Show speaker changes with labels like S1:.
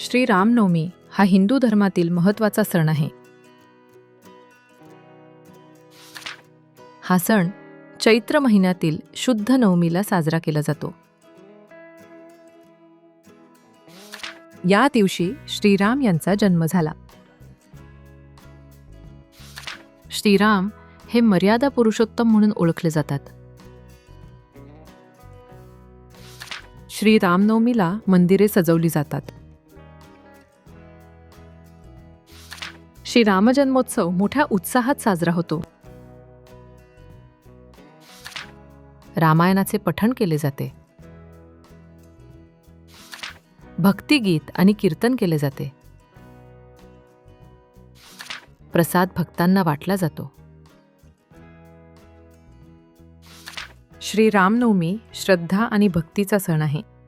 S1: श्री रामनवमी हा हिंदू धर्मातील महत्त्वाचा सण आहे. हा सण चैत्र महिन्यातील शुद्ध नवमीला साजरा केला जातो. या दिवशी श्रीराम यांचा जन्म झाला. श्रीराम हे मर्यादा पुरुषोत्तम म्हणून ओळखले जातात. श्री रामनवमीला मंदिरे सजवली जातात. श्री रामजन्मोत्सव मोठ्या उत्साहात साजरा होतो. रामायणाचे पठण केले जाते. भक्तिगीत आणि कीर्तन केले जाते. प्रसाद भक्तांना वाटला जातो. श्री रामनवमी श्रद्धा आणि भक्तीचा सण आहे.